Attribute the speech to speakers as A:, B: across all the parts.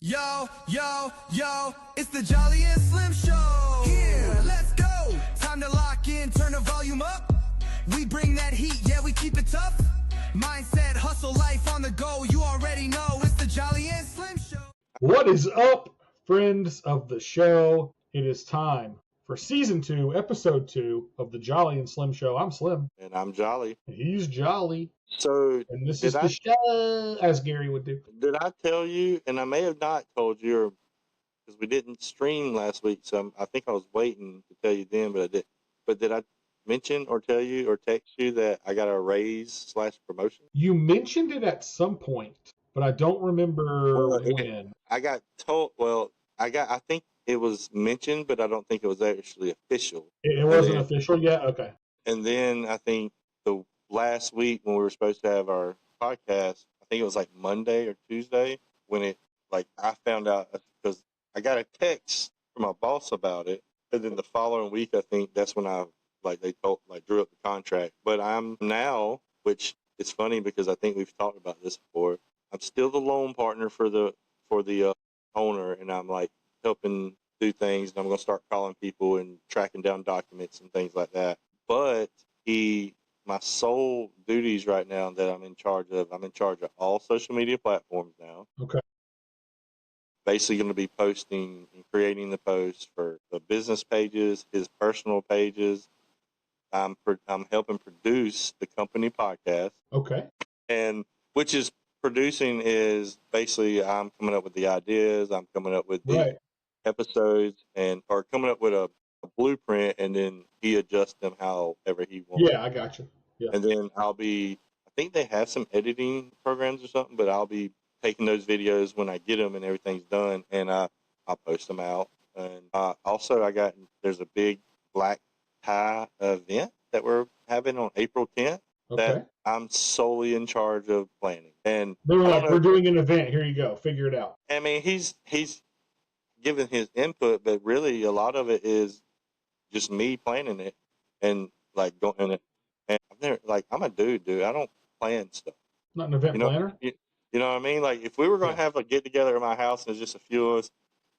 A: Yo, yo, yo, it's the Jolly and Slim Show. Yeah, let's go. Time to lock in, turn the volume up. We bring that heat, yeah, we keep it tough. Mindset, hustle, life on the go. You already know it's the Jolly and Slim Show.
B: What is up, friends of the show? It is time for season 2, episode 2 of the Jolly and Slim Show. I'm Slim.
C: And I'm Jolly.
B: He's Jolly.
C: So
B: And this is the show, as Gary would do.
C: Did I tell you, and I may have not told you, because we didn't stream last week, so I think I was waiting to tell you then, but I did. But did I mention or tell you or text you that I got a raise / promotion?
B: You mentioned it at some point, but I don't remember when.
C: I got told, I think it was mentioned, but I don't think it was actually official.
B: It wasn't official yet? Okay.
C: And then I think the last week when we were supposed to have our podcast, I think it was like Monday or Tuesday when I found out, because I got a text from my boss about it. And then the following week, I think that's when they drew up the contract. But I'm now, which is funny because I think we've talked about this before, I'm still the loan partner for the owner, and I'm like helping do things, and I'm going to start calling people and tracking down documents and things like that. But my sole duties right now that I'm in charge of all social media platforms now.
B: Okay.
C: Basically going to be posting and creating the posts for the business pages, his personal pages. I'm helping produce the company podcast.
B: Okay.
C: And which is producing is basically I'm coming up with the ideas, I'm coming up with the episodes, or coming up with a blueprint, and then he adjusts them however he wants.
B: Yeah, I got you. Yeah.
C: And then I think they have some editing programs or something, but I'll be taking those videos when I get them and everything's done, and I'll post them out. And also there's a big black tie event that we're having on April 10th that I'm solely in charge of planning. And
B: they were like, we're doing an event, here you go, figure it out.
C: I mean, he's given his input, but really a lot of it is just me planning it and going in it. And I'm a dude. I don't plan stuff.
B: Not an event planner?
C: You know what I mean? Like, if we were going to have a get together at my house and there's just a few of us,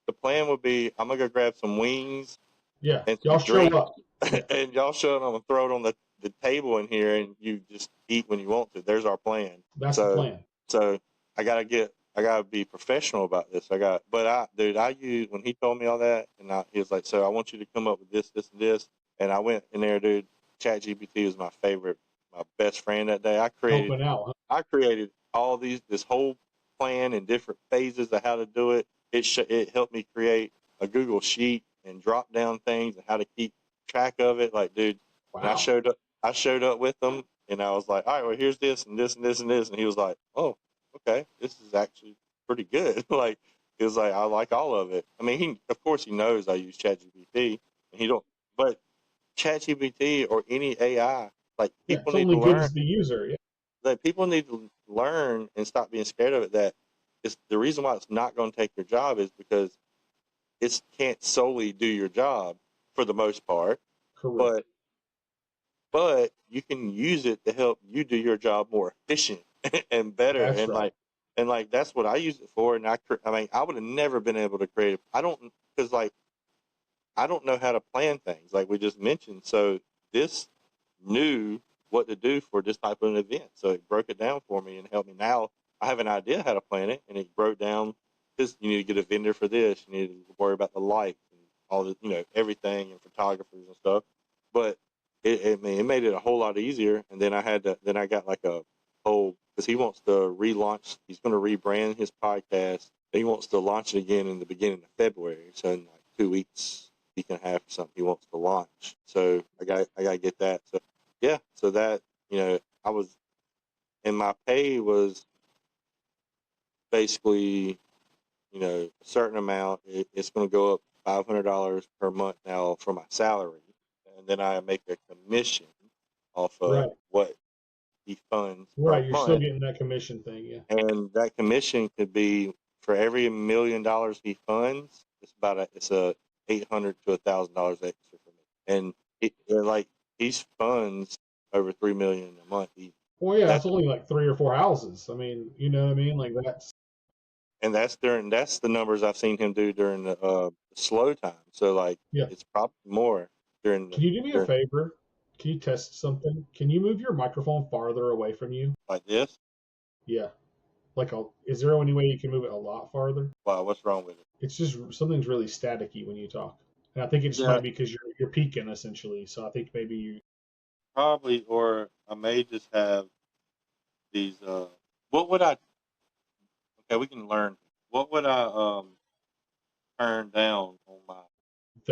C: the plan would be I'm going to go grab some wings.
B: Yeah,
C: and
B: y'all show up.
C: And y'all show up, I'm going to throw it on the table in here, and you just eat when you want to. There's our plan.
B: That's the plan.
C: So I got to be professional about this. I used, when he told me all that, and he was like, so I want you to come up with this, this, and this. And I went in there, dude. ChatGPT was my best friend that day. I created all this whole plan and different phases of how to do it. It helped me create a Google sheet and drop down things and how to keep track of it. Like, dude,
B: wow.
C: And I showed up with them, and I was like, all right, well, here's this and this and this and this. And he was like, oh, okay, this is actually pretty good. He was like, I like all of it. I mean, of course he knows I use ChatGPT, but ChatGPT or any AI, people need to learn.
B: Good as the user, yeah.
C: Like, people need to learn and stop being scared of it. That is the reason why it's not going to take your job, is because it can't solely do your job for the most part.
B: Correct.
C: But you can use it to help you do your job more efficient and better.
B: That's right.
C: And that's what I use it for. And I would have never been able to create it. I don't know how to plan things, like we just mentioned. So this knew what to do for this type of an event. So it broke it down for me and helped me. Now I have an idea how to plan it, and it broke down this. You need to get a vendor for this. You need to worry about the lights and all the, everything, and photographers and stuff. But it made it a whole lot easier. And then I got like a whole, because he wants to relaunch. He's going to rebrand his podcast. He wants to launch it again in the beginning of February. So in like 2 weeks, he can have something he wants to launch. So I got to get that. So yeah, so that, I was, and my pay was basically, a certain amount. It's going to go up $500 per month now for my salary. And then I make a commission off of what he funds.
B: Right, you're still getting that commission thing, yeah.
C: And that commission could be, for every $1 million he funds, it's $800 to $1,000 extra for me. And he funds over $3 million a month.
B: Well, yeah, that's only like 3 or 4 houses. I mean, you know what I mean? Like, that's
C: And that's the numbers I've seen him do during the slow time. So like,
B: Yeah.
C: it's probably more during.
B: Can you do me a favor? Can you test something? Can you move your microphone farther away from you?
C: Like this?
B: Yeah. Is there any way you can move it a lot farther?
C: Wow, what's wrong with it?
B: It's just something's really staticky when you talk, and I think it just might be because you're peaking essentially. So I think maybe you
C: probably, or I may just have these. What would I? Okay, we can learn. What would I turn down on my?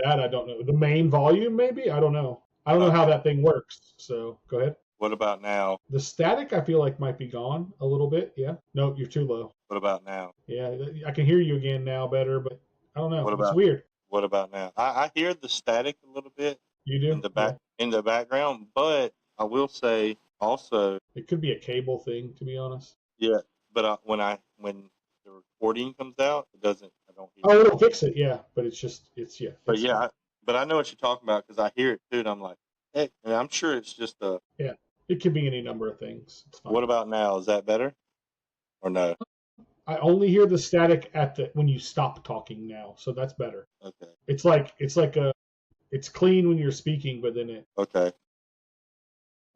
B: that I don't know. The main volume maybe, I don't know. I don't know how that thing works. So go ahead.
C: What about now?
B: The static I feel like might be gone a little bit. Yeah. Nope, you're too low.
C: What about now?
B: Yeah, I can hear you again now better, but I don't know.
C: What
B: It's
C: about
B: weird.
C: What about now? I hear the static a little bit
B: You do?
C: in the background, but I will say also
B: It could be a cable thing, to be honest.
C: yeah. But when the recording comes out, it doesn't. I don't hear.
B: Oh, it'll fix it. Yeah, but it's yeah.
C: But yeah, but I know what you're talking about because I hear it too, and I'm like, hey, and I'm sure it's just a.
B: Yeah, it could be any number of things. It's fine.
C: What about now? Is that better, or no?
B: I only hear the static when you stop talking now, so that's better.
C: Okay.
B: It's clean when you're speaking, but then
C: Okay.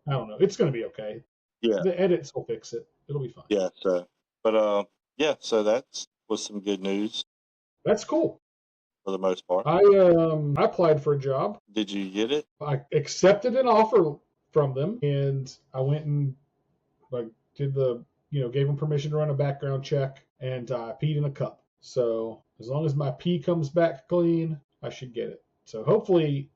B: I don't know. It's gonna be okay.
C: Yeah.
B: The edits will fix it. It'll be fine.
C: Yeah. So, but yeah. So was some good news.
B: That's cool.
C: For the most part.
B: I applied for a job.
C: Did you get it?
B: I accepted an offer from them, and I went and did gave them permission to run a background check, and I peed in a cup. So as long as my pee comes back clean, I should get it. So hopefully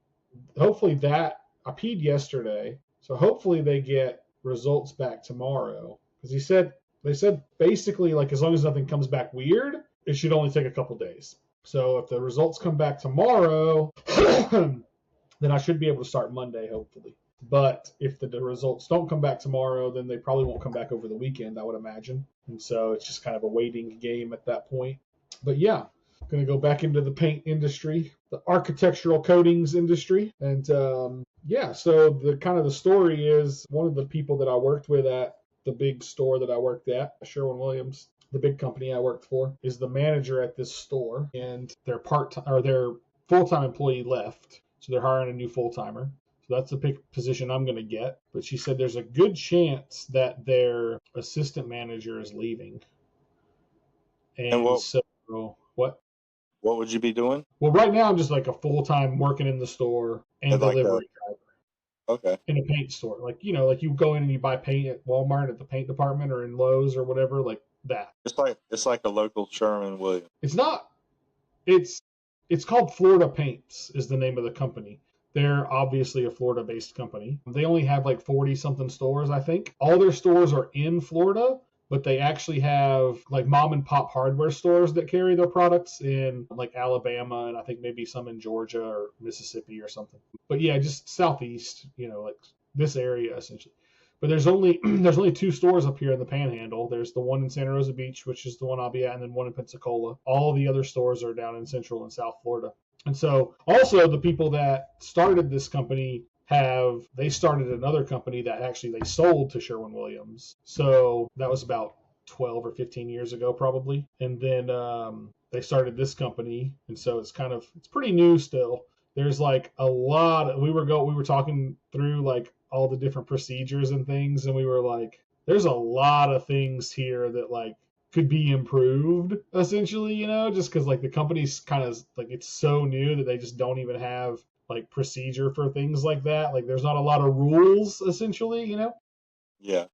B: that I peed yesterday. So hopefully they get results back tomorrow, because they said basically like as long as nothing comes back weird, it should only take a couple days. So if the results come back tomorrow, then I should be able to start Monday, hopefully. But if the results don't come back tomorrow, then they probably won't come back over the weekend, I would imagine. And so it's just kind of a waiting game at that point. But yeah, I'm going to go back into the paint industry, the architectural coatings industry. And yeah, so the story is one of the people that I worked with at the big store that I worked at, Sherwin-Williams, the big company I worked for, is the manager at this store. And their full-time employee left. So they're hiring a new full-timer. So that's the position I'm going to get. But she said there's a good chance that their assistant manager is leaving. And what?
C: What would you be doing?
B: Well, right now I'm just like a full-time working in the store and delivery driver.
C: Okay.
B: In a paint store. Like you go in and you buy paint at Walmart at the paint department or in Lowe's or whatever, like that.
C: It's like a local Sherwin-Williams.
B: It's not. It's called Florida Paints is the name of the company. They're obviously a Florida-based company. They only have like 40-something stores, I think. All their stores are in Florida, but they actually have like mom-and-pop hardware stores that carry their products in like Alabama and I think maybe some in Georgia or Mississippi or something. But yeah, just southeast, like this area essentially. But there's only 2 stores up here in the Panhandle. There's the one in Santa Rosa Beach, which is the one I'll be at, and then one in Pensacola. All the other stores are down in Central and South Florida. And so also the people that started this company they started another company that actually they sold to Sherwin-Williams. So that was about 12 or 15 years ago probably. And then they started this company. And so it's pretty new still. There's like a lot. We were talking through like all the different procedures and things. And we were like, there's a lot of things here that like could be improved essentially, just because like the company's kind of like it's so new that they just don't even have like procedure for things like that. Like there's not a lot of rules essentially,
C: Yeah.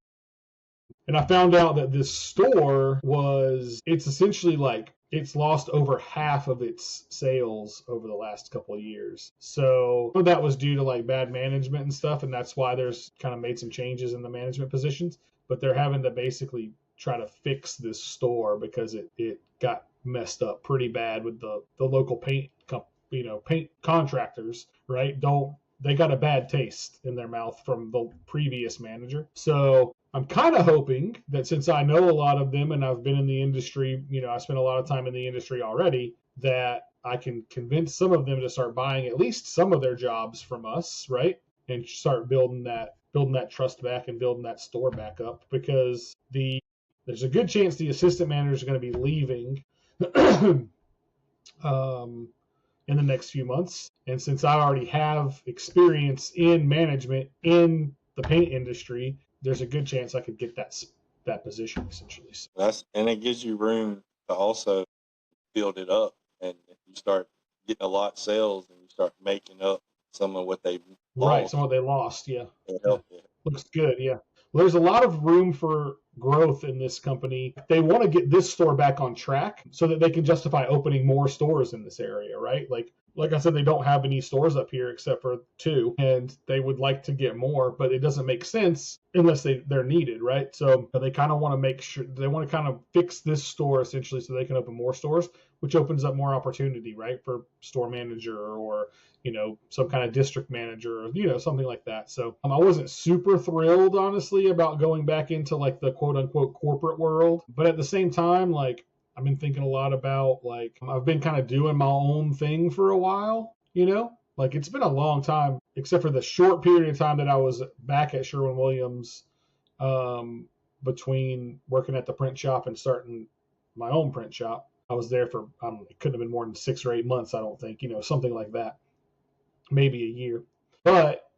B: And I found out that this store it's essentially like it's lost over half of its sales over the last couple of years. So that was due to like bad management and stuff. And that's why there's kind of made some changes in the management positions, but they're having to basically try to fix this store because it got messed up pretty bad with the local paint contractors, right? They got a bad taste in their mouth from the previous manager. So I'm kind of hoping that since I know a lot of them and I've been in the industry, I spent a lot of time in the industry already, that I can convince some of them to start buying at least some of their jobs from us, right? And start building that trust back and building that store back up, because the there's a good chance the assistant manager is going to be leaving in the next few months. And since I already have experience in management in the paint industry, there's a good chance I could get that position essentially.
C: And it gives you room to also build it up. And if you start getting a lot of sales and you start making up some of what they
B: Right,
C: lost,
B: some of what they lost, yeah.
C: it'll help you.
B: Looks good, yeah. Well, there's a lot of room for growth in this company. They want to get this store back on track so that they can justify opening more stores in this area, right? Like I said, they don't have any stores up here except for 2, and they would like to get more, but it doesn't make sense unless they're needed, right? So they kind of want to make sure, they want to kind of fix this store essentially so they can open more stores, which opens up more opportunity, right, for store manager or, you know, some kind of district manager or, you know, something like that. So I wasn't super thrilled, honestly, about going back into like the quote unquote corporate world. But at the same time, like, I've been thinking a lot about, like, I've been kind of doing my own thing for a while, you know? Like, it's been a long time, except for the short period of time that I was back at Sherwin-Williams between working at the print shop and starting my own print shop. I was there for, I don't know, it couldn't have been more than 6 or 8 months, I don't think, you know, something like that. Maybe a year. But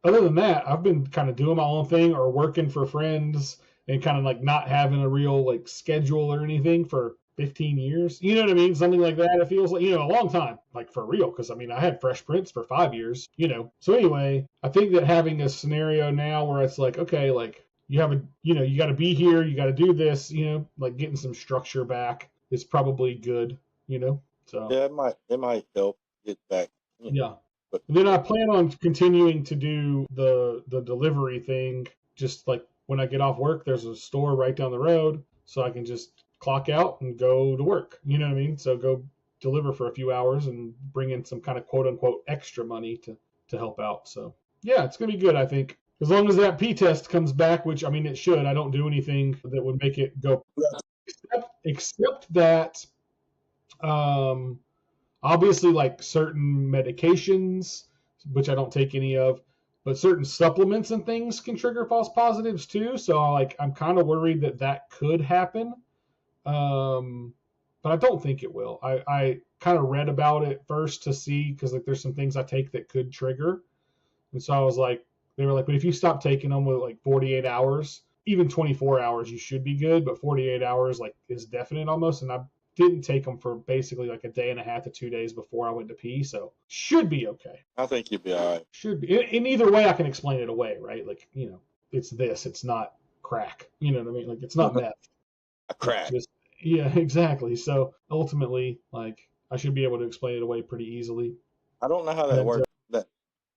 B: other than that, I've been kind of doing my own thing or working for friends and kind of like not having a real like schedule or anything for 15 years. You know what I mean? Something like that. It feels like, you know, a long time, like for real. Because I mean, I had Fresh Prints for 5 years, you know. So anyway, I think that having a scenario now where it's like, okay, like you have you know, you got to be here, you got to do this, you know, like getting some structure back is probably good, you know. So
C: yeah, it might help get back. You know,
B: yeah. But then I plan on continuing to do the delivery thing. Just like when I get off work, there's a store right down the road, so I can just clock out and go to work. You know what I mean? So go deliver for a few hours and bring in some kind of quote unquote extra money to help out. So yeah, it's gonna be good, I think. As long as that P test comes back, which I mean it should. I don't do anything that would make it go except that obviously like certain medications, which I don't take any of, but certain supplements and things can trigger false positives too. So like I'm kind of worried that could happen, but I don't think it will. I kind of read about it first to see, because like there's some things I take that could trigger, and so I was like, they were like, but if you stop taking them with like 48 hours, even 24 hours, you should be good, but 48 hours like is definite almost, and I didn't take them for basically like a day and a half to 2 days before I went to pee, so should be okay.
C: I think you'll be all right.
B: Should be. In either way, I can explain it away, right? Like, you know, it's not crack. You know what I mean? Like, it's not meth.
C: A crack.
B: Yeah, exactly. So ultimately, like, I should be able to explain it away pretty easily.
C: I don't know how that works.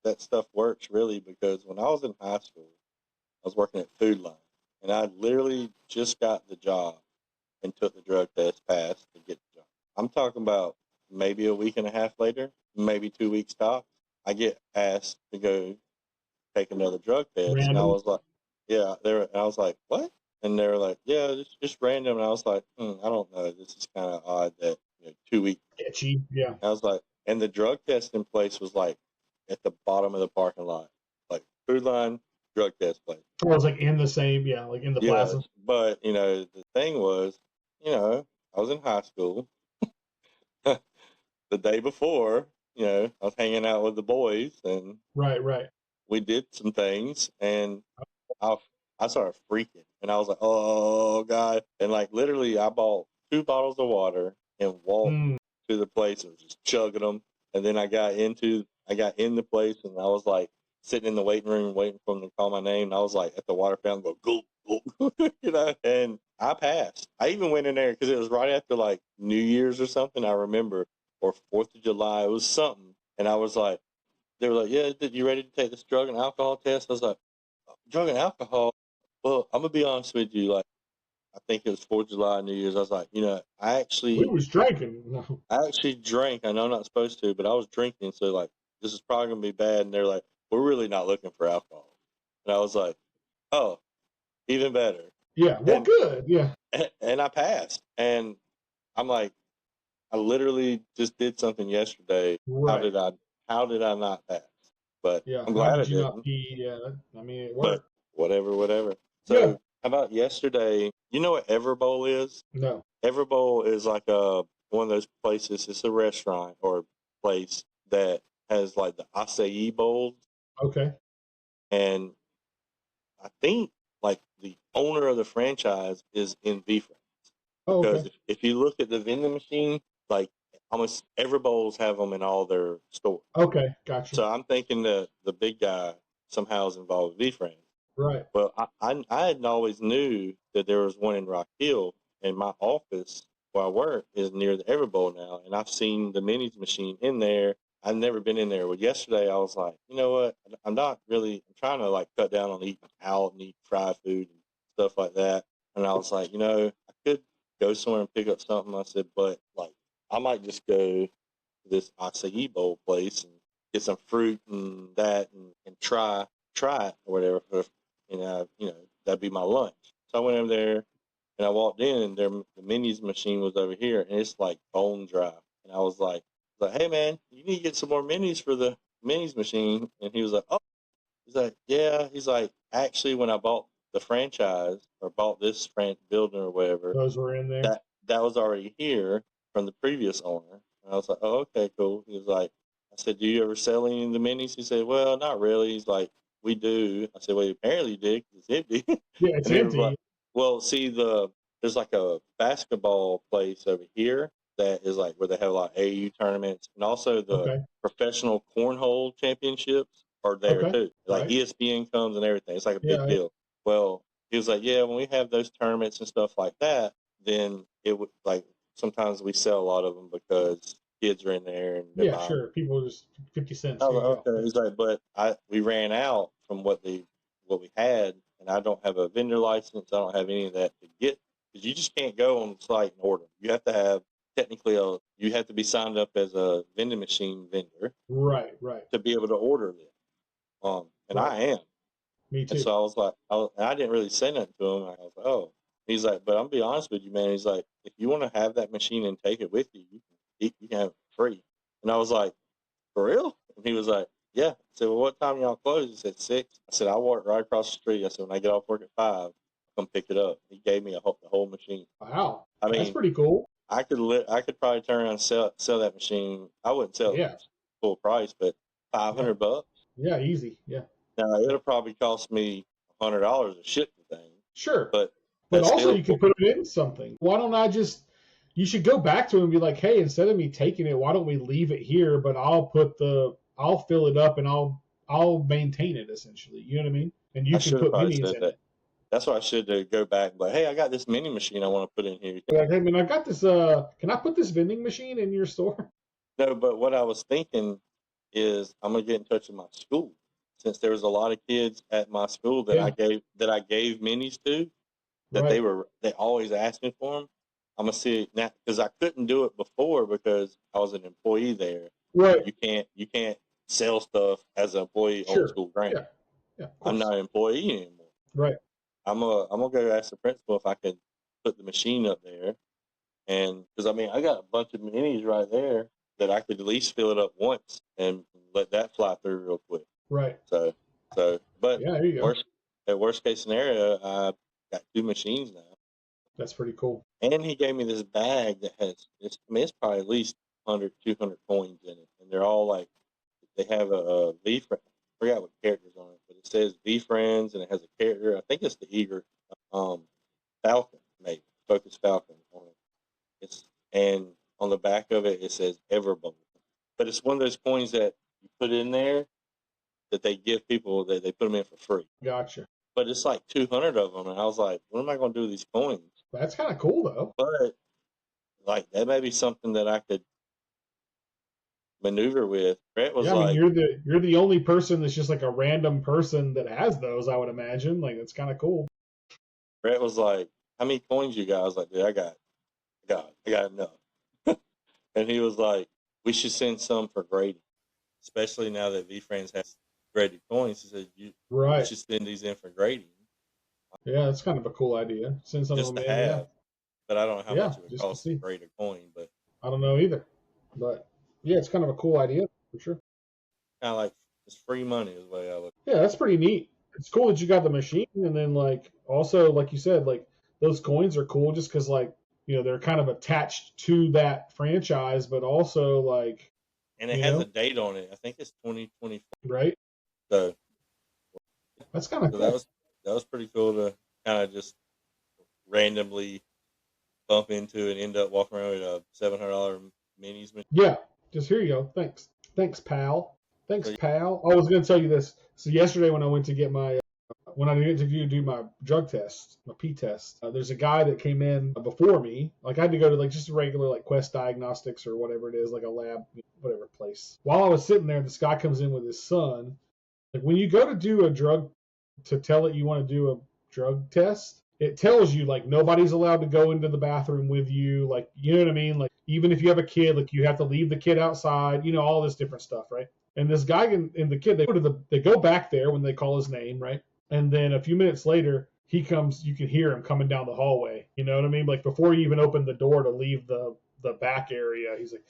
C: That stuff works really, because when I was in high school, I was working at Food Line, and I literally just got the job and took the drug test, passed to get the job. I'm talking about maybe a week and a half later, maybe 2 weeks tops, I get asked to go take another drug test.
B: Random?
C: And I was like, yeah, I was like, what? And they were like, yeah, just random. And I was like, I don't know. This is kind of odd that, 2 weeks.
B: Itchy, yeah.
C: I was like, and the drug testing place was like at the bottom of the parking lot, like Food Line, drug test place.
B: Oh, it was like in the same, yeah, like in the plaza.
C: But, the thing was, I was in high school. The day before, I was hanging out with the boys, and
B: Right.
C: we did some things, and I started freaking, and I was like, oh, God. And, like, literally, I bought 2 bottles of water and walked to the place and was just chugging them. And then I got in the place, and I was, like, sitting in the waiting room waiting for them to call my name. And I was, like, at the water fountain, go, gulp, gulp, and I passed. I even went in there because it was right after, like, New Year's or something, I remember, or 4th of July. It was something. And I was like, they were like, yeah, you ready to take this drug and alcohol test? I was like, drug and alcohol? Well, I'm going to be honest with you. Like, I think it was 4th of July, New Year's. I was like, we
B: was drinking.
C: I actually drank. I know I'm not supposed to, but I was drinking. So, like, this is probably going to be bad. And they're like, we're really not looking for alcohol. And I was like, oh, even better.
B: Yeah, well, good. Yeah.
C: And I passed. And I'm like, I literally just did something yesterday.
B: Right.
C: How did I not pass? But
B: yeah,
C: I'm glad I didn't.
B: Not pee? Yeah, I mean, it worked.
C: But whatever. So, How about yesterday? You know what Everbowl is?
B: No.
C: Everbowl is like one of those places. It's a restaurant or place that has like the acai bowls,
B: Okay.
C: and I think like the owner of the franchise is in VFranks.
B: Oh,
C: Because
B: okay.
C: if you look at the vending machine, like almost every bowls have them in all their stores.
B: Okay. Gotcha.
C: So I'm thinking that the big guy somehow is involved with VFranks.
B: Right.
C: Well, I hadn't always knew that there was one in Rock Hill, and my office where I work is near the Everbowl now, and I've seen the minis machine in there. I've never been in there. Well, yesterday I was like, you know what? I'm trying to like cut down on eating out and eat fried food and stuff like that. And I was like, I could go somewhere and pick up something. I said, but like, I might just go to this acai bowl place and get some fruit and that and try it or whatever. That'd be my lunch. So I went over there and I walked in and the minis machine was over here and it's like bone dry. And I was like, hey man, you need to get some more minis for the minis machine. And he was like, oh, he's like, yeah. He's like, actually, when I bought the franchise or bought this building or whatever,
B: Those were in there.
C: that was already here from the previous owner. And I was like, oh, okay, cool. He was like, I said, do you ever sell any of the minis? He said, well, not really. He's like, we do. I said, well, apparently you did because it's empty.
B: Yeah, it's
C: And he was
B: empty.
C: like, well, see, there's like a basketball place over here that is like where they have a lot of AU tournaments, and also the
B: Okay.
C: professional cornhole championships are there
B: Okay.
C: too. Like
B: Right.
C: ESPN comes and everything. It's like a big
B: Yeah.
C: deal. Well, he was like, yeah, when we have those tournaments and stuff like that, then it would like sometimes we sell a lot of them because kids are in there and they're
B: Yeah,
C: buying.
B: sure. People just 50 cents.
C: I
B: Here
C: was
B: you
C: like,
B: go.
C: okay. He's like, but we ran out from what we had, and I don't have a vendor license. I don't have any of that to get because you just can't go on the site and order. You have to have you have to be signed up as a vending machine vendor
B: Right. Right.
C: to be able to order them. And
B: Right.
C: I am.
B: Me
C: And
B: too.
C: so I was like, and I didn't really say nothing to him. I was like, oh. He's like, but I'm gonna be honest with you, man. He's like, if you want to have that machine and take it with you, you can have it for free. And I was like, for real? And he was like, yeah. I said, well, what time y'all close? He said 6. I said, I work right across the street. I said, when I get off work at 5, come pick it up. He gave me the whole machine.
B: Wow.
C: I
B: That's
C: mean,
B: pretty cool.
C: I could probably turn around and sell that machine. I wouldn't sell
B: Yeah.
C: it full price, but $500.
B: Yeah, easy. Yeah.
C: Now it'll probably cost me $100 to ship the thing.
B: Sure.
C: But
B: also
C: still
B: you could put it in something. Why don't I just you should go back to him and be like, hey, instead of me taking it, why don't we leave it here, but I'll fill it up and I'll maintain it essentially. You know what I mean? And you can put minis in it.
C: That's what I should do. Go back and be like, hey, I got this mini machine I want to put in here.
B: Like, hey man, I got this can I put this vending machine in your store?
C: No, but what I was thinking is I'm gonna get in touch with my school. Since there was a lot of kids at my school that I gave minis to, that
B: Right.
C: they always asked me for them. I'm gonna see now because I couldn't do it before because I was an employee there.
B: Right.
C: You can't sell stuff as an employee on
B: Sure.
C: school grant.
B: Yeah.
C: I'm not an employee anymore.
B: Right.
C: I'm gonna go ask the principal if I can put the machine up there, and because I mean I got a bunch of minis right there that I could at least fill it up once and let that fly through real quick.
B: Right.
C: So, but
B: yeah, there you go.
C: Worst case scenario, I got 2 machines now.
B: That's pretty cool.
C: And he gave me this bag that has, it's probably at least 100, 200 coins in it. And they're all like, they have a V friend. I forgot what character's on it, but it says V friends and it has a character. I think it's the eager Falcon, maybe. Focus Falcon on it. And on the back of it, it says Everbowl. But it's one of those coins that you put in there that they give people that they put them in for free.
B: Gotcha.
C: But it's like 200 of them. And I was like, what am I going to do with these coins?
B: That's kind of cool, though.
C: But like that may be something that I could maneuver with. Brett was like,
B: you're the only person that's just like a random person that has those. I would imagine. Like it's kind of cool.
C: Brett was like, how many coins you got? I was like, dude, I got enough. And he was like, we should send some for grading, especially now that VFriends has graded coins. He said, you should send these in for grading.
B: Yeah, that's kind of a cool idea. Send some
C: just
B: of them
C: to
B: in.
C: have.
B: Yeah.
C: But I don't know how much it would cost to grade a coin. But
B: I don't know either. But yeah, it's kind of a cool idea for sure.
C: Kind of like it's free money is the way I look.
B: Yeah, that's pretty neat. it's cool that you got the machine, and then like also like you said, like those coins are cool just because like they're kind of attached to that franchise, but also like
C: And it has a date on it. I think it's 2024.
B: right.
C: So,
B: That's kind of
C: so
B: cool.
C: that was pretty cool to kind of just randomly bump into and end up walking around with a $700 minis machine.
B: Yeah, just here you go. Thanks, pal.
C: So,
B: I was gonna tell you this. So yesterday when I went to get my when I went to do my drug test, my P test, there's a guy that came in before me. Like I had to go to like just a regular like Quest Diagnostics or whatever it is, like a lab, whatever place. While I was sitting there, this guy comes in with his son. Like when you go to do a drug, to tell it you want to do a drug test, it tells you like nobody's allowed to go into the bathroom with you. Like, you know what I mean? Like even if you have a kid, like you have to leave the kid outside, all this different stuff, right? And this guy and the kid, they go back there when they call his name, right? And then a few minutes later, he comes, you can hear him coming down the hallway. You know what I mean? Like before you even open the door to leave the back area, he's like,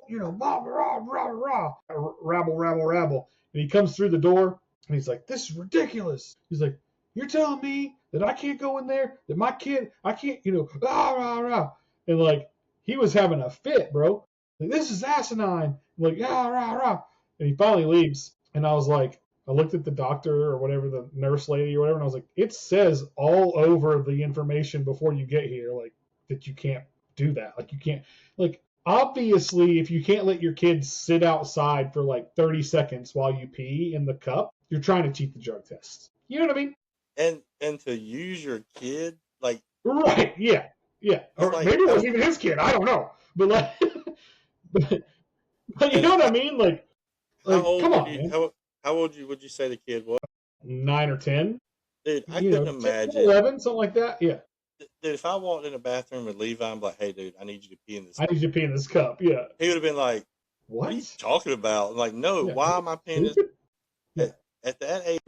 B: rah, rah, rah, rah, rabble, rabble, rabble. And he comes through the door and he's like, this is ridiculous. He's like, you're telling me that I can't go in there, that my kid, I can't, rah, rah, rah. And like, he was having a fit, bro. Like, this is asinine. I'm like, rah, rah, rah. And he finally leaves. And I was like, I looked at the doctor or whatever, the nurse lady or whatever, and I was like, it says all over the information before you get here, like, that you can't do that. Like, you can't, like, obviously, if you can't let your kids sit outside for like 30 seconds while you pee in the cup, you're trying to cheat the drug test. You know what I mean?
C: And to use your kid, like,
B: right, yeah. Or
C: like,
B: maybe it wasn't even his kid. I don't know. But like, but you know what I mean? Like come on, man.
C: How old would you say the kid was?
B: 9 or 10.
C: Dude, I couldn't
B: 10,
C: imagine.
B: 11, something like that. Yeah.
C: Dude, if I walked in the bathroom with Levi, I'm like, hey, dude, I need you to pee in this
B: I need you to pee in this cup. Yeah.
C: He would have been like,
B: what
C: are you talking about? I'm like, no,
B: yeah.
C: why am I peeing this?
B: Yeah.
C: At that age,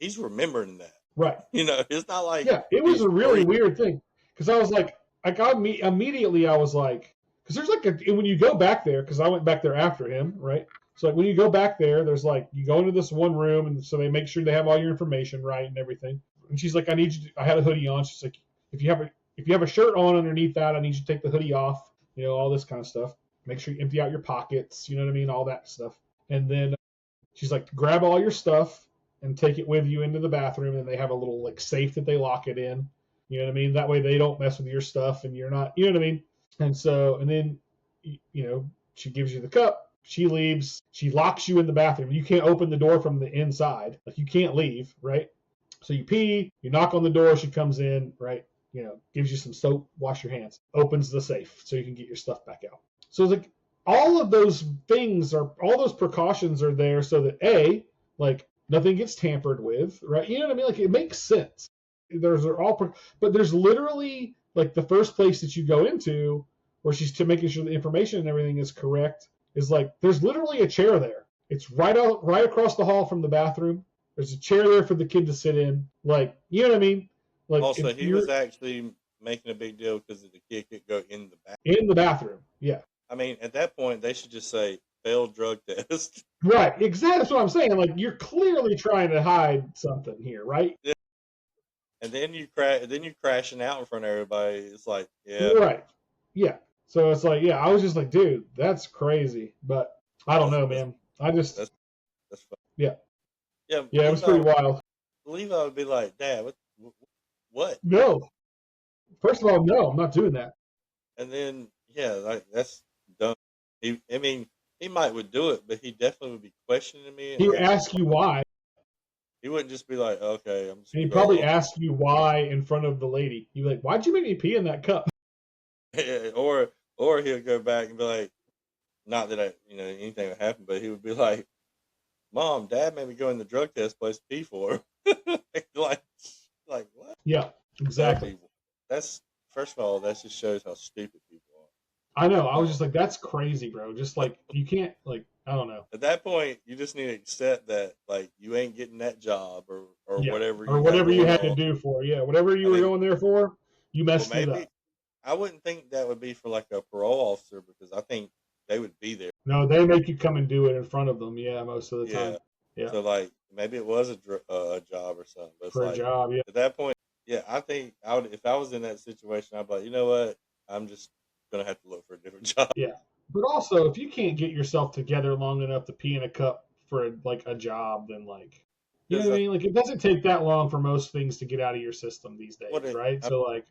C: he's remembering that.
B: Right.
C: It's not like.
B: Yeah, it was a really weird thing. Because I was like, immediately I was like, because there's like when you go back there, because I went back there after him, right? So like when you go back there, there's like you go into this one room, and so they make sure they have all your information right and everything. And she's like, I need you. I had a hoodie on. She's like, if you have a shirt on underneath that, I need you to take the hoodie off. All this kind of stuff. Make sure you empty out your pockets. You know what I mean? All that stuff. And then she's like, grab all your stuff and take it with you into the bathroom. And they have a little like safe that they lock it in. You know what I mean? That way they don't mess with your stuff and you're not. You know what I mean? And so, and then she gives you the cup. She leaves. She locks you in the bathroom. You can't open the door from the inside. Like you can't leave, right? So you pee. You knock on the door. She comes in, right? Gives you some soap. Wash your hands. Opens the safe so you can get your stuff back out. So it's like all of those things all those precautions are there so that like nothing gets tampered with, right? You know what I mean? Like it makes sense. But there's literally like the first place that you go into where she's making sure the information and everything is correct is like there's literally a chair there. It's right across the hall from the bathroom. There's a chair there for the kid to sit in. Like, you know what I mean? Like
C: also, he was actually making a big deal because the kid could go in the bathroom.
B: In the bathroom, yeah.
C: I mean, at that point, they should just say failed drug test.
B: Right, exactly. That's what I'm saying. Like, you're clearly trying to hide something here, right?
C: Yeah. And then you crashing out in front of everybody. It's like, yeah,
B: right, yeah. So it's like, yeah. I was just like, dude, that's crazy. But I don't know, man. That's
C: fun.
B: Yeah.
C: Yeah.
B: Yeah, it was pretty wild.
C: Levi would be like, Dad, what?
B: No. First of all, no, I'm not doing that.
C: And then, yeah, like that's dumb. He might would do it, but he definitely would be questioning me.
B: He would ask you why.
C: He wouldn't just be like, okay, I'm just.
B: And he'd probably ask you why in front of the lady. He'd be like, why'd you make me pee in that cup?
C: or he'll go back and be like, not that anything would happen, but he would be like, Mom, Dad made me go in the drug test place to pee for her. like what?
B: Yeah, exactly.
C: That's first of all, that just shows how stupid people are.
B: I know. I was just like, that's crazy, bro. Just like you can't like I don't know.
C: At that point, you just need to accept that like you ain't getting that job or whatever
B: you had to do for whatever you were going there for, you messed it up.
C: I wouldn't think that would be for like a parole officer because I think they would be there.
B: No, they make you come and do it in front of them. Yeah, most of the time. Yeah.
C: So like maybe it was a job or something. But it's
B: for a
C: like
B: job. Yeah.
C: at that point, yeah, I think I would if I was in that situation, I'd be like, you know what, I'm just gonna have to look for a different job.
B: Yeah. But also, if you can't get yourself together long enough to pee in a cup for like a job, then like, you know
C: Because
B: what I mean? Like, it doesn't take that long for most things to get out of your system these
C: what
B: days,
C: it,
B: right? So like,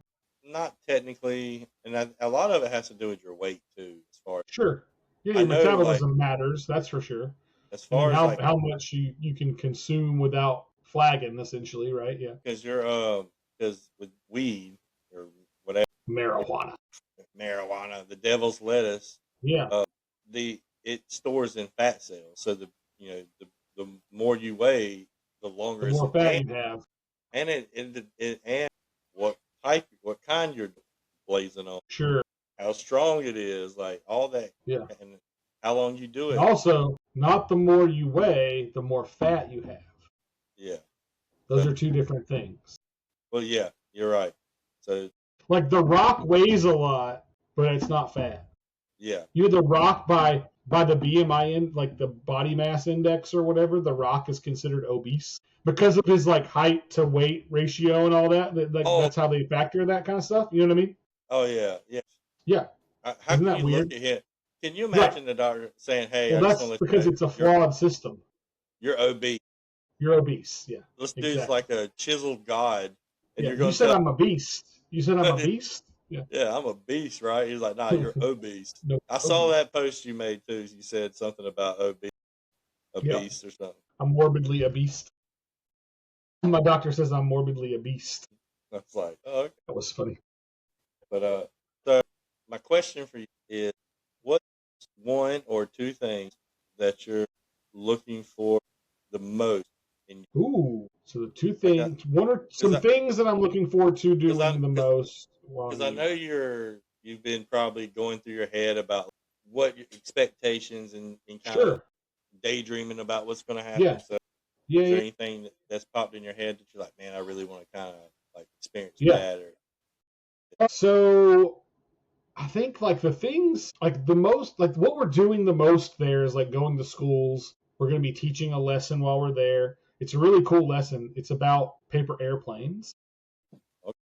C: not technically, and a lot of it has to do with your weight too.
B: sure, yeah,
C: I
B: your
C: know, like
B: metabolism matters, that's for sure.
C: as
B: And then
C: far as like
B: how much you can consume without flagging, essentially, right? Yeah.
C: because because with weed or whatever
B: Marijuana.
C: marijuana, the devil's lettuce,
B: Yeah.
C: uh, it stores in fat cells. So the more you weigh, the
B: The
C: longer it's
B: more fat you have.
C: and it and what kind you're blazing on,
B: Sure.
C: how strong it is, like all that,
B: Yeah.
C: and how long you do
B: And
C: it.
B: also, not the more you weigh, the more fat you have.
C: Yeah.
B: Those
C: So,
B: are two different things.
C: well, yeah, you're right. So
B: Like The Rock weighs a lot, but it's not fat.
C: yeah,
B: The Rock by the BMI in like the body mass index or whatever, The Rock is considered obese because of his like height to weight ratio and all that. Like
C: oh
B: that's how they factor that kind of stuff. You know what I mean?
C: oh yeah, yeah.
B: Yeah.
C: How
B: Isn't
C: can
B: that
C: you look
B: weird?
C: at him? Can you
B: Right.
C: imagine the doctor saying, "Hey,
B: Well,
C: I just want
B: that's
C: to let you
B: because
C: know
B: it's a flawed system.
C: you're obese.
B: You're obese. Yeah.
C: This dude's
B: Exactly.
C: like a chiseled god, and
B: Yeah.
C: you're
B: You
C: going to
B: said
C: tell
B: I'm a beast. You said I'm a
C: him,
B: beast. Yeah.
C: yeah, I'm a beast, right?" He's like, "Nah, you're obese."
B: No.
C: I saw
B: Obese.
C: that post you made too. You said something about a
B: Yeah.
C: beast or something.
B: I'm morbidly a beast. My doctor says I'm morbidly a beast.
C: I was like, "Oh, okay."
B: That was funny.
C: But so my question for you is, what's one or two things that you're looking for the most in
B: Ooh. So the two
C: like I,
B: things, one or
C: cause
B: some things that I'm looking forward to
C: cause
B: doing
C: I'm
B: the most while
C: because I
B: you.
C: know you've been probably going through your head about what your expectations and kind of
B: Sure.
C: daydreaming about what's going to
B: Yeah.
C: happen. So
B: Yeah.
C: is there
B: Yeah.
C: anything that's popped in your head that you're like, man, I really want to kind of like experience
B: Yeah.
C: that or
B: So I think like the things like the most like what we're doing the most there is like going to schools. We're going to be teaching a lesson while we're there. It's a really cool lesson. It's about paper airplanes.
C: okay,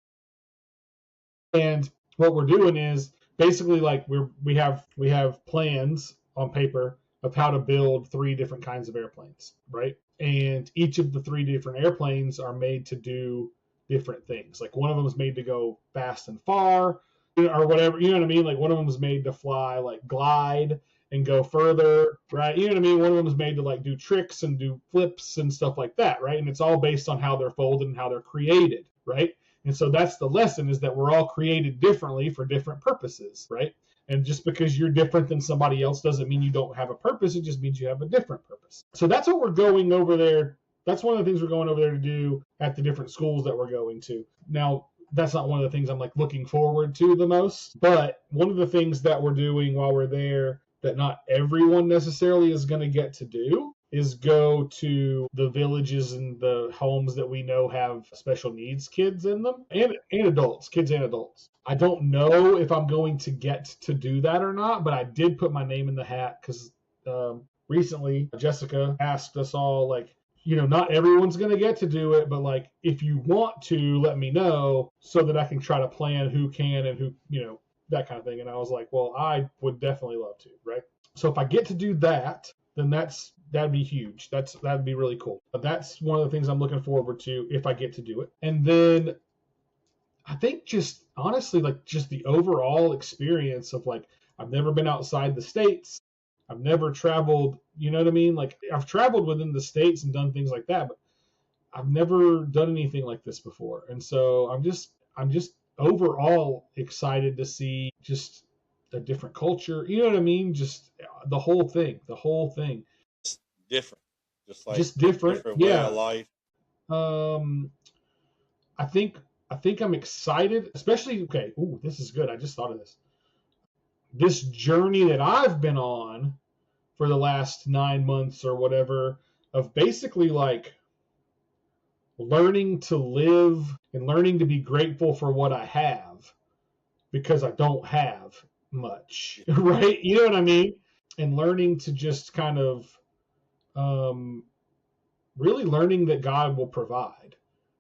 B: And what we're doing is basically like we have plans on paper of how to build three different kinds of airplanes, right? And each of the three different airplanes are made to do different things. Like one of them is made to go fast and far, or whatever. You know what I mean? Like one of them is made to fly, like glide and go further, right? You know what I mean? One of them is made to like do tricks and do flips and stuff like that, right? And it's all based on how they're folded and how they're created, right? And so that's the lesson, is that we're all created differently for different purposes, right? And just because you're different than somebody else doesn't mean you don't have a purpose. It just means you have a different purpose. So that's what we're going over there. That's one of the things we're going over there to do at the different schools that we're going to. Now, that's not one of the things I'm like looking forward to the most, but one of the things that we're doing while we're there that not everyone necessarily is going to get to do is go to the villages and the homes that we know have special needs kids in them, and adults, kids and adults. I don't know if I'm going to get to do that or not, but I did put my name in the hat because recently Jessica asked us all, like, not everyone's going to get to do it, but like, if you want to, let me know so that I can try to plan who can and who, that kind of thing. And I was like, well, I would definitely love to, right? So if I get to do that, then that'd be huge. That'd be really cool. But that's one of the things I'm looking forward to if I get to do it. And then I think just honestly, like just the overall experience of like, I've never been outside the States. I've never traveled, you know what I mean? Like I've traveled within the States and done things like that, but I've never done anything like this before. And so I'm just overall excited to see just a different culture. You know what I mean? Just the whole thing.
C: it's different, just like
B: Just different.
C: different way of
B: Yeah.
C: life.
B: Um, I think I'm excited, especially, okay, ooh, this is good. I just thought of this. This journey that I've been on for the last 9 months or whatever of basically like learning to live and learning to be grateful for what I have because I don't have much, right? You know what I mean? And learning to just kind of really learning that God will provide,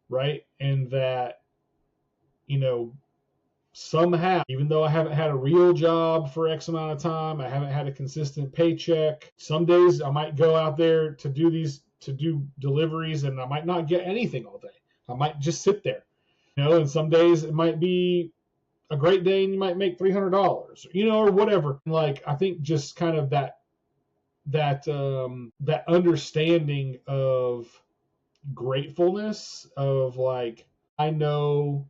B: right? And that, you know, somehow, even though I haven't had a real job for X amount of time, I haven't had a consistent paycheck. Some days I might go out there to do deliveries and I might not get anything all day. I might just sit there, and some days it might be a great day and you might make $300, or whatever. Like, I think just kind of that understanding of gratefulness of like, I know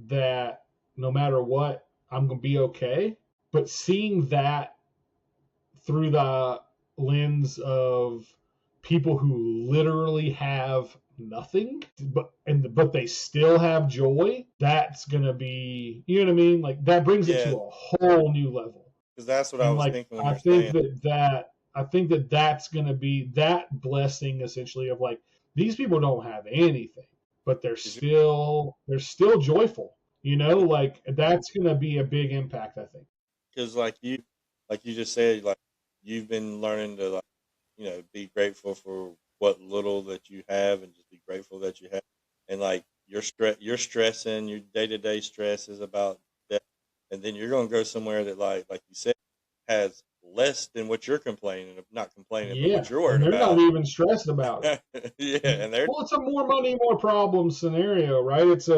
B: that no matter what, I'm going to be okay. But seeing that through the lens of people who literally have nothing, but they still have joy, that's going to be, you know what I mean? Like, that brings it to a whole new level.
C: Because that's what I
B: And
C: was
B: like,
C: thinking when
B: I
C: you're
B: think
C: saying.
B: I think that that's going to be that blessing essentially of like, these people don't have anything, but they're still joyful. Like, that's going to be a big impact, I think.
C: Because like you just said, like you've been learning to be grateful for what little that you have, and just be grateful that you have. And like you're stressing, your day to day stress is about that, and then you're gonna go somewhere that like you said has less than what you're not complaining, but
B: Yeah,
C: what you're
B: and
C: worried
B: they're not
C: about.
B: even stressed about it.
C: Yeah, and they're
B: Well, it's a more money, more problems scenario, right? It's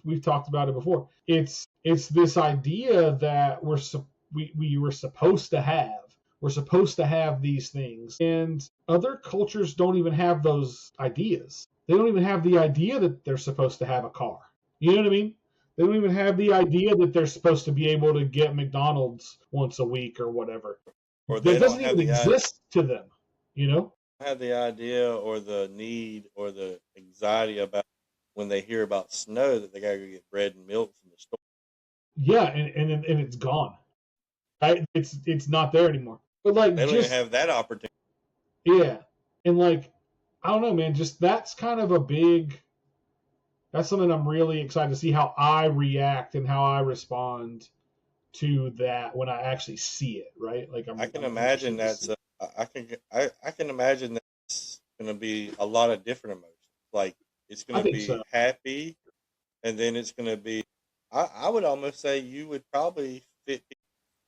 B: we've talked about it before. It's this idea that we were supposed to have. We're supposed to have these things, and other cultures don't even have those ideas. They don't even have the idea that they're supposed to have a car. You know what I mean? They don't even have the idea that they're supposed to be able to get McDonald's once a week or whatever.
C: or
B: That
C: they don't
B: doesn't
C: have
B: even
C: the
B: exist to them. You know?
C: idea or the need or the anxiety about when they hear about snow that they gotta go get bread and milk from the store.
B: Yeah, and it's gone. Right? It's not there anymore. But like,
C: They don't even
B: just,
C: have that opportunity.
B: yeah, and like, I don't know, man. Just that's kind of that's something I'm really excited to see how I react and how I respond to that when I actually see it. Right? Like,
C: I can
B: I'm
C: imagine
B: interested to see.
C: I can imagine that's going to be a lot of different emotions. Like it's going
B: I
C: to
B: think
C: be
B: so.
C: happy, and then it's going to be. I would almost say you would probably fit,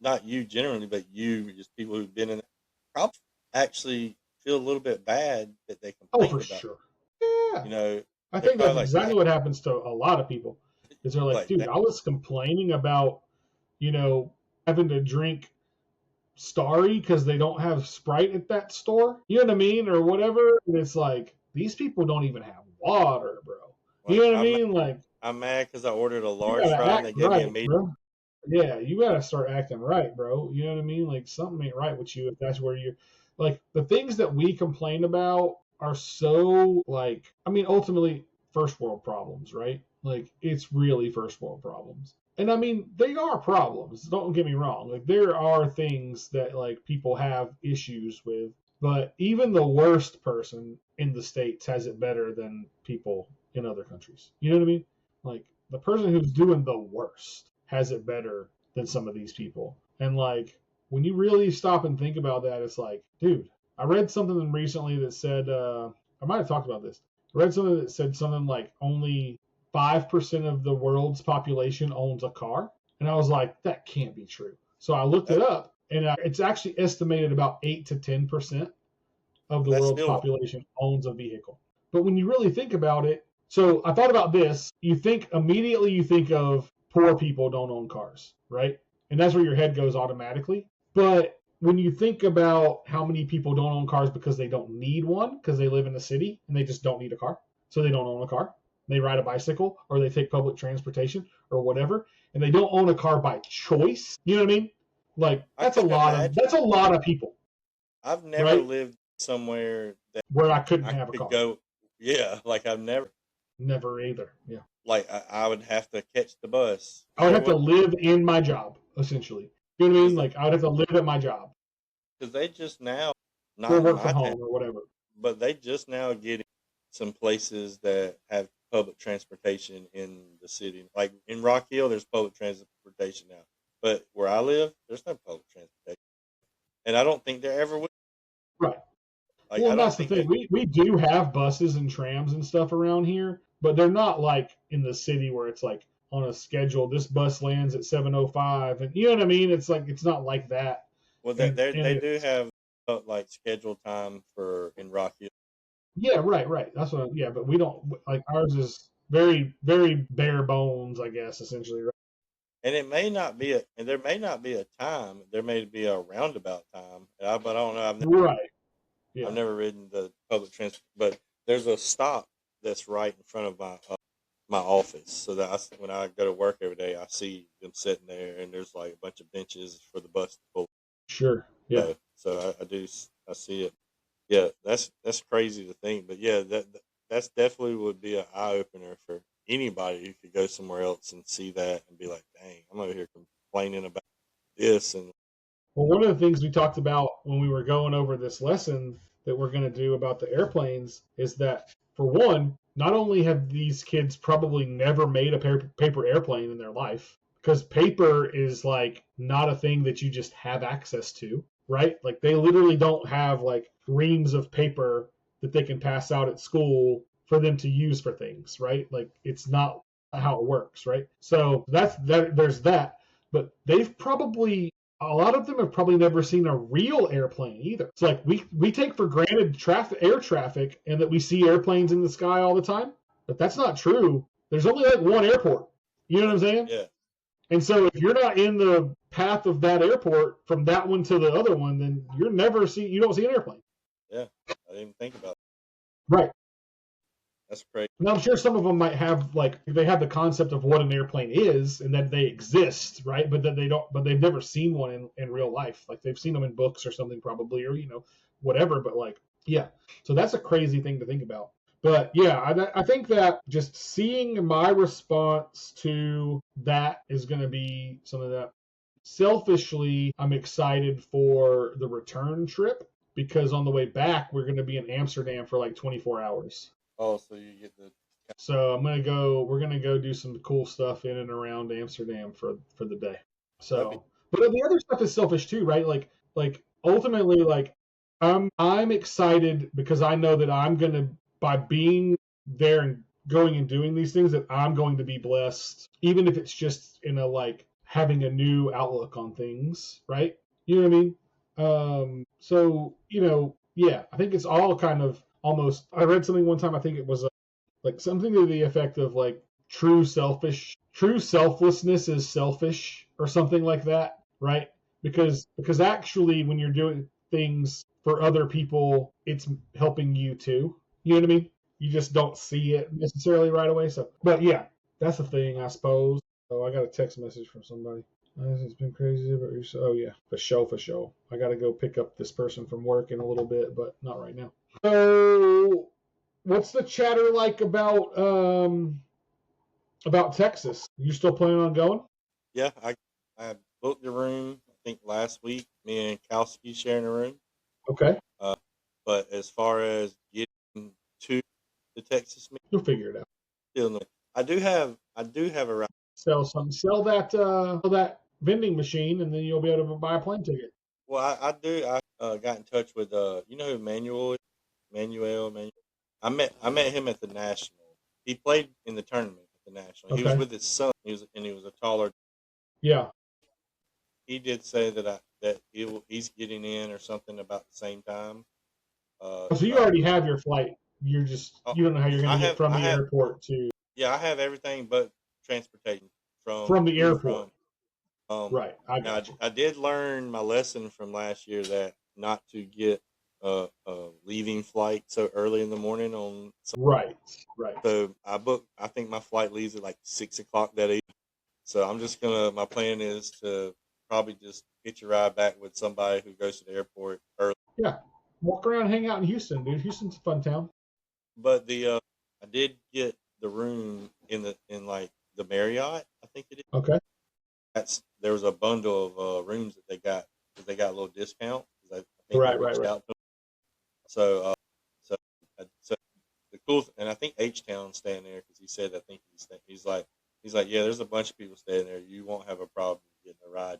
C: not you generally, but you just people who've been in that, probably actually feel a little bit bad that they
B: Oh, for
C: complained about.
B: sure. Yeah.
C: You know,
B: I
C: they're
B: think
C: probably
B: that's
C: like,
B: exactly
C: dang,
B: what happens to a lot of people. Is they're like,
C: like
B: dude,
C: that.
B: I was complaining about, you know, having to drink Starry because they don't have Sprite at that store. You know what I mean? Or whatever. And it's like, these people don't even have water, bro. You
C: Like
B: know what I mean? Like,
C: I'm mad because I ordered a
B: you
C: large
B: gotta
C: fry and
B: act
C: they gave me a
B: right,
C: medium.
B: bro. Yeah, you gotta start acting right, bro. You know what I mean? Like, something ain't right with you if that's where you're like, the things that we complain about are so like, I mean, ultimately first world problems, right? Like, it's really first world problems. And I mean, they are problems. Don't get me wrong. Like, there are things that like people have issues with, but even the worst person in the States has it better than people in other countries. You know what I mean? Like, the person who's doing the worst has it better than some of these people. And like, when you really stop and think about that, it's like, dude, I read something recently that said, I might have talked about this. I read something that said something like only 5% of the world's population owns a car. And I was like, that can't be true. So I looked it
C: That,
B: up, and it's actually estimated about 8 to 10% of the
C: that's
B: world's
C: still
B: population owns a vehicle. But when you really think about it, so I thought about this. You think of poor people don't own cars, right? And that's where your head goes automatically. But when you think about how many people don't own cars because they don't need one, because they live in the city and they just don't need a car, so they don't own a car. They ride a bicycle or they take public transportation or whatever, and they don't own a car by choice. You know what I mean? Like,
C: I couldn't imagine.
B: that's a lot of people,
C: I've never
B: right?
C: lived somewhere that
B: Where I couldn't
C: I
B: have a
C: could
B: car.
C: go. Yeah, like I've never.
B: Never either. Yeah.
C: Like I would have to catch the bus.
B: I would
C: There
B: have to
C: was
B: live in my job, essentially. You know what I mean?
C: because
B: Like, I would have to live at my job
C: they just now,
B: or
C: not in
B: work
C: my
B: from
C: town,
B: home or whatever.
C: but they just now getting some places that have public transportation in the city. Like in Rock Hill, there's public transportation now, but where I live, there's no public transportation, and I don't think there ever will.
B: Right.
C: Like
B: Well,
C: I
B: and
C: don't
B: that's the
C: think
B: thing.
C: that.
B: We do have buses and trams and stuff around here, but they're not like in the city where it's like on a schedule. This bus lands at 7:05, and you know what I mean. It's like it's not like that.
C: Well,
B: And
C: they do
B: it's
C: have like scheduled time for in Rock Hill.
B: yeah, right. That's what. Yeah, but we don't like ours is very very bare bones, I guess, essentially. Right?
C: And it may not be and there may not be a time. There may be a roundabout time. But I don't know.
B: Right.
C: I've
B: Yeah.
C: never ridden the public transport, but there's a stop that's right in front of my office. So that when I go to work every day, I see them sitting there, and there's like a bunch of benches for the bus to pull.
B: Sure. Yeah.
C: So I see it. Yeah, that's crazy to think, but yeah, that's definitely would be an eye opener for anybody who could go somewhere else and see that and be like, dang, I'm over here complaining about this and
B: Well, one of the things we talked about when we were going over this lesson that we're going to do about the airplanes is that, for one, not only have these kids probably never made a paper airplane in their life, because paper is like not a thing that you just have access to, right? Like they literally don't have like reams of paper that they can pass out at school for them to use for things, right? Like it's not how it works, right? So that's that. There's that, but they've probably a lot of them have probably never seen a real airplane either. It's like we take for granted air traffic and that we see airplanes in the sky all the time, but that's not true. There's only like one airport. You know what I'm saying?
C: yeah.
B: And so if you're not in the path of that airport from that one to the other one, then you don't see an airplane.
C: Yeah, I didn't think about
B: Right.
C: That's crazy.
B: Now I'm sure some of them might have they have the concept of what an airplane is and that they exist, right? But that they don't, but they've never seen one in real life. Like they've seen them in books or something probably, or whatever. But like, yeah. So that's a crazy thing to think about. But yeah, I think that just seeing my response to that is going to be something that selfishly I'm excited for the return trip because on the way back we're going to be in Amsterdam for like 24 hours.
C: Oh, so you get the
B: So we're gonna go do some cool stuff in and around Amsterdam for the day. So, but the other stuff is selfish too, right? Like ultimately, like I'm excited because I know that I'm gonna by being there and going and doing these things that I'm going to be blessed, even if it's just in a like having a new outlook on things, right? You know what I mean? So yeah, I think it's all kind of almost. I read something one time. I think it was like something to the effect of like true selflessness is selfish or something like that, right? Because actually when you're doing things for other people, it's helping you too. You know what I mean? You just don't see it necessarily right away. So, but yeah, that's the thing, I suppose. Oh, I got a text message from somebody. It's been crazy, but oh yeah, for sure. I got to go pick up this person from work in a little bit, but not right now. So, what's the chatter like about Texas? You still planning on going?
C: Yeah, I booked the room. I think last week, me and Kowski sharing a room.
B: Okay,
C: But as far as getting to the Texas meet,
B: you'll figure it out.
C: still no. I do have a ride.
B: Sell that vending machine, and then you'll be able to buy a plane ticket.
C: Well, I do. I got in touch with you know who Manuel is? Manuel. I met him at the National. He played in the tournament at the National. He was
B: Okay.
C: with his son. He was a taller.
B: Yeah.
C: He did say that he's getting in or something about the same time.
B: So you already have your flight. You don't know how you're going to get from the airport to.
C: Yeah, I have everything but transportation
B: from the airport. Right.
C: I did learn my lesson from last year that not to get a leaving flight so early in the morning on.
B: Right.
C: So I think my flight leaves at like 6:00 that evening. So my plan is to probably just get your ride back with somebody who goes to the airport early.
B: Yeah. Walk around and hang out in Houston, dude. Houston's a fun town.
C: But I did get the room in like the Marriott, I think it is.
B: Okay.
C: There was a bundle of rooms that they got because they got a little discount. I think
B: Right.
C: out to them. So the cool and I think H Town's staying there because he said I think he's like yeah, there's a bunch of people staying there. You won't have a problem getting a ride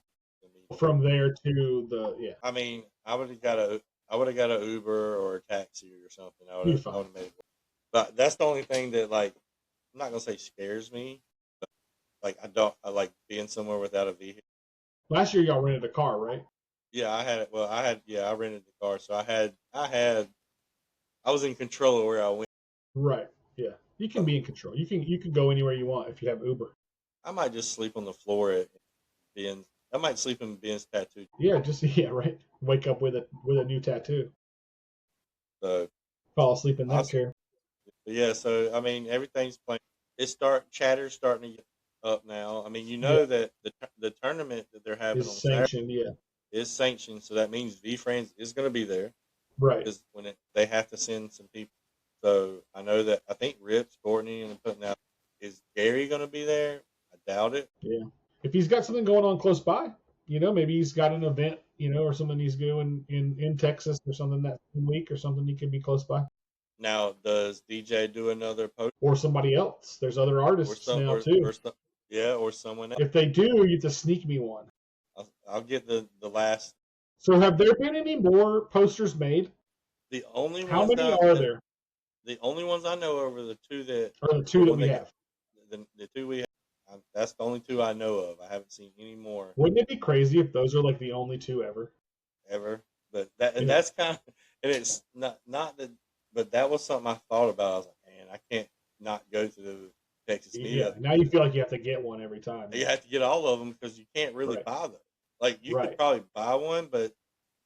B: from there to the. Yeah.
C: I mean, I would have got I would have got an Uber or a taxi or something. I
B: You're
C: would
B: fine.
C: have made it work. But that's the only thing that, like, I'm not gonna say scares me. Like, I like being somewhere without a vehicle.
B: Last year y'all rented a car, right?
C: Yeah, I rented the car, so I was in control of where I went.
B: Right. Yeah. You can be in control. You can go anywhere you want if you have Uber.
C: I might just sleep on the floor at Ben's. I might sleep in Ben's tattoo.
B: Yeah, just yeah, right. Wake up with a new tattoo.
C: So
B: Fall asleep in that
C: awesome.
B: chair.
C: But yeah, so I mean, everything's playing. Chatter's starting to get up now. I mean,
B: Yeah.
C: that the tournament that they're having
B: Is
C: on Saturday
B: sanctioned, yeah.
C: is sanctioned, so that means VFriends is going to be there
B: Right.
C: because they have to send some people. So I know that I think Rip's Courtney and putting out. Is Gary going to be there? I doubt it.
B: Yeah. If he's got something going on close by, maybe he's got an event, or something he's doing in Texas or something that week or something he could be close by.
C: Now, does DJ do another post
B: Or somebody else. There's other
C: or
B: artists
C: some
B: now too.
C: or someone else?
B: If they do, you have to sneak me one.
C: I'll get the last.
B: So have there been any more posters made?
C: The only
B: How
C: ones
B: many are there?
C: the only ones I know of are the two that
B: Or the two that we have?
C: the two we have. That's the only two I know of. I haven't seen any more
B: Wouldn't it be crazy if those are like the only two ever?
C: ever. But that
B: Yeah.
C: that's kind of, and it's not that, but that was something I thought about. I was like, man, I can't not go to the Texas
B: Yeah.
C: meetup.
B: Now you feel like you have to get one every time.
C: You have to get all of them because you can't really
B: Right.
C: buy them. Like you
B: Right.
C: could probably buy one, but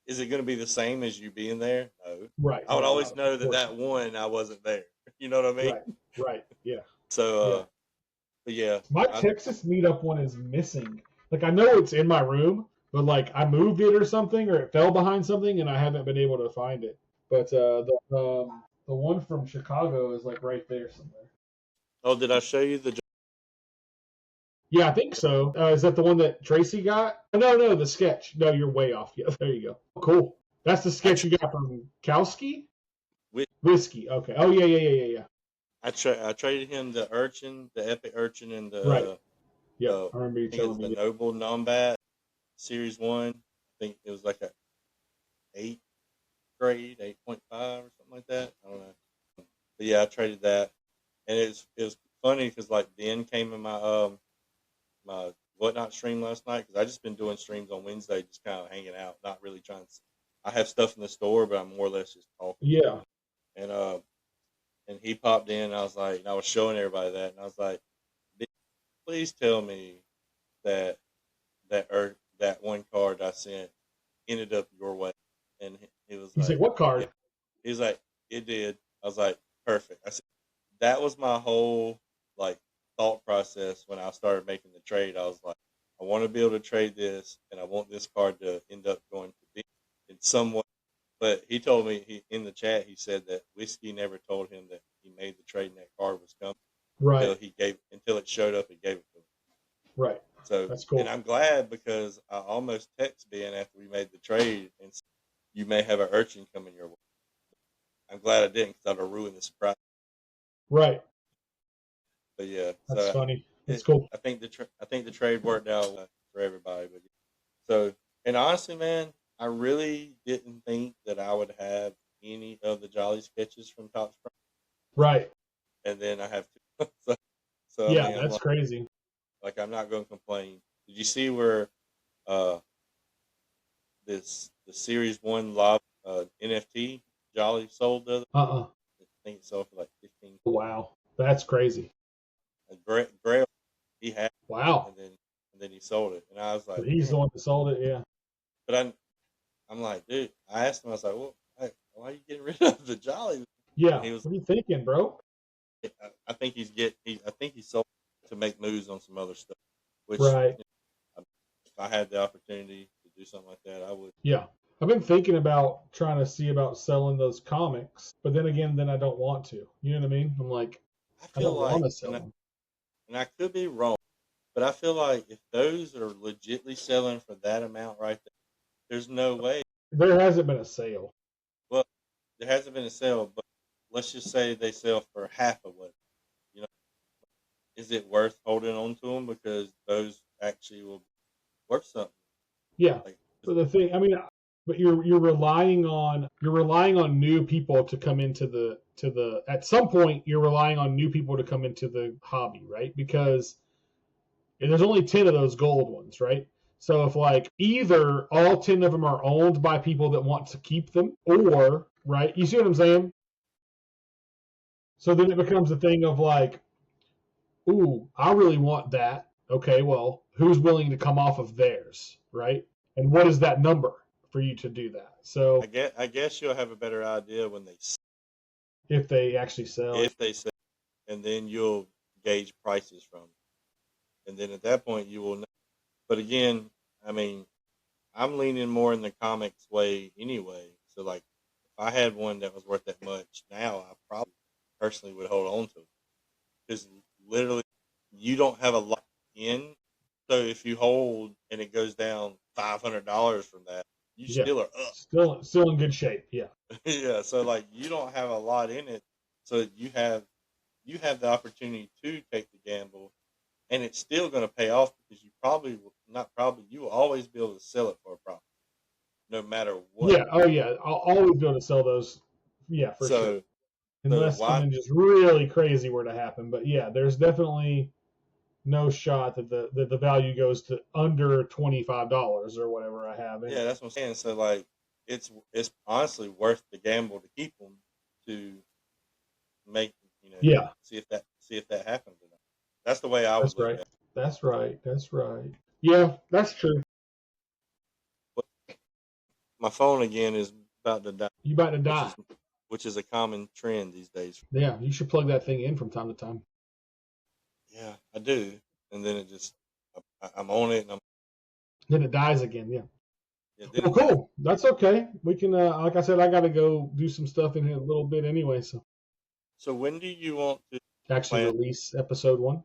C: is it going to be the same as you being there? No.
B: Right.
C: I would
B: No,
C: always
B: of
C: know
B: course
C: that one I wasn't there. You know what I mean?
B: Right. Right. Yeah.
C: So,
B: Yeah.
C: but yeah,
B: My Texas meetup one is missing. Like I know it's in my room, but like I moved it or something, or it fell behind something, and I haven't been able to find it. But the one from Chicago is like right there somewhere.
C: oh, did I show you the?
B: Yeah, I think so. Is that the one that Tracy got? Oh, no, the sketch. No, you're way off. Yeah, there you go. Cool. That's the sketch you got from Kowski? Whiskey. Okay. Oh yeah.
C: I traded him the urchin, the epic urchin, and the
B: Right. Yeah, I remember you
C: I think
B: telling
C: it's
B: me.
C: the noble nombat series 1. I think it was like a 8th grade, 8.5 or something like that. I don't know. But yeah, I traded that, and it was funny because like Ben came in my whatnot stream last night because I just been doing streams on Wednesday, just kind of hanging out, not really trying to. I have stuff in the store, but I'm more or less just talking.
B: Yeah.
C: And he popped in, and I was like, and I was showing everybody that, and I was like, please tell me that that one card I sent ended up your way. And he was
B: He's
C: like,
B: like, what card?
C: yeah. He was like, it did. I was like, perfect. I said, that was my whole like thought process when I started making the trade. I was like, I want to be able to trade this, and I want this card to end up going to be in some way. But he told me in the chat, he said that Whiskey never told him that he made the trade and that card was coming
B: Right.
C: until it showed up and gave it to him.
B: Right.
C: So
B: that's cool.
C: And I'm glad because I almost texted Ben after we made the trade and said, you may have an urchin coming your way. I'm glad I didn't because I'd have ruined the surprise.
B: Right.
C: But yeah,
B: that's funny. That's cool.
C: I think the trade worked out for everybody. But so, and honestly, man, I really didn't think that I would have any of the Jolly sketches from Top Spring.
B: Right.
C: And then I have two. so
B: yeah,
C: I mean,
B: that's crazy.
C: Like I'm not going to complain. Did you see where the Series 1 live NFT Jolly sold the other?
B: I
C: think it sold for like 15.
B: Wow, that's crazy.
C: Grail he had.
B: Wow.
C: And then he sold it, and I was like,
B: but he's the one that sold it, yeah.
C: But I'm like, dude. I asked him. I was like, well, why are you getting rid of the Jolly?
B: Yeah.
C: He was,
B: what are you thinking, bro?
C: I think I think he sold to make moves on some other stuff. Which,
B: right.
C: If I had the opportunity to do something like that, I would.
B: Yeah. I've been thinking about trying to see about selling those comics, but then again, I don't want to. You know what I mean? I'm like, I don't want to sell them.
C: And I could be wrong, but I feel like if those are legitly selling for that amount right there, there's no way.
B: There hasn't been a sale.
C: Well, there hasn't been a sale, but let's just say they sell for half of what, is it worth holding on to them because those actually will be worth something?
B: Yeah. But the thing, I mean, But you're relying on new people to come into the at some point you're relying on new people to come into the hobby, right? Because there's only 10 of those gold ones, right? So if like either all 10 of them are owned by people that want to keep them, or right, you see what I'm saying? So then it becomes a thing of like, ooh, I really want that. Okay, well, who's willing to come off of theirs, right? And what is that number for you to do that? So
C: I guess you'll have a better idea when
B: if they actually sell,
C: if they sell, and then you'll gauge prices from it. And then at that point you will know. But again, I mean, I'm leaning more in the comics way anyway. So like, if I had one that was worth that much now, I probably personally would hold on to it, because literally you don't have a lot in. So if you hold and it goes down $500 from that, you
B: yeah,
C: still are up.
B: still in good shape. Yeah,
C: Yeah. So like, you don't have a lot in it, so you have the opportunity to take the gamble, and it's still going to pay off, because you probably will not probably you will always be able to sell it for a profit, no matter what.
B: yeah, oh yeah, I'll always be able to sell those. Yeah, for sure.
C: So
B: Unless
C: why?
B: something just really crazy were to happen. But yeah, there's definitely no shot that the value goes to under $25 or whatever I have in
C: Yeah,
B: it.
C: that's what I'm saying. So like, it's honestly worth the gamble to keep them, to make,
B: Yeah,
C: see if that happens or not. That's the way I
B: that's
C: would look
B: right.
C: at it.
B: That's right. That's right. Yeah, that's true.
C: But my phone again is about to die,
B: You about to
C: which
B: die.
C: is a common trend these days.
B: Yeah, you should plug that thing in from time to time.
C: Yeah, I do, and then it just I'm on it, and
B: Then it dies again. Yeah.
C: then
B: Well,
C: it dies.
B: cool. That's okay. We can, like I said, I got to go do some stuff in here a little bit anyway. So
C: So when do you want to
B: actually
C: plan?
B: release episode 1.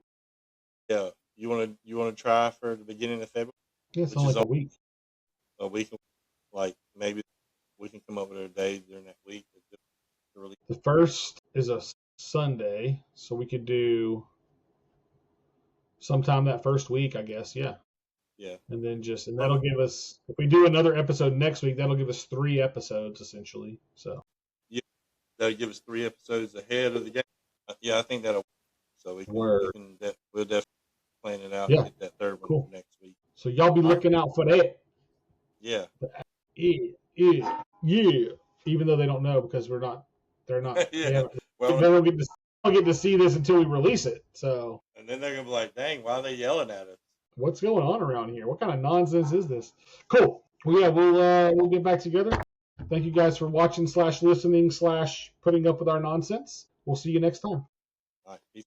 C: Yeah, you want to try for the beginning of February,
B: Yeah, it's
C: which
B: only
C: is
B: like a week.
C: a week. Like maybe we can come up with a day during that week to release.
B: The first is a Sunday, so we could do sometime that first week, I guess. Yeah.
C: Yeah,
B: And then and
C: well,
B: that'll give us, if we do another episode next week, that'll give us 3 episodes essentially. So
C: yeah, that'll give us 3 episodes ahead of the game. Yeah, I think that'll. So
B: word.
C: we'll definitely plan it out and
B: Yeah,
C: get that third one
B: cool.
C: next week.
B: So y'all be
C: All right.
B: looking out for that.
C: Yeah.
B: Yeah, yeah, yeah. Even though they don't know because they're not, they
C: Yeah.
B: haven't, they
C: Well,
B: don't get to see this until we release it. So
C: and then they're gonna be like, "Dang, why are they yelling at us?"
B: what's going on around here? What kind of nonsense is this? Cool. Well, yeah, we'll get back together. Thank you guys for watching / listening / putting up with our nonsense. We'll see you next time.
C: All right. Peace.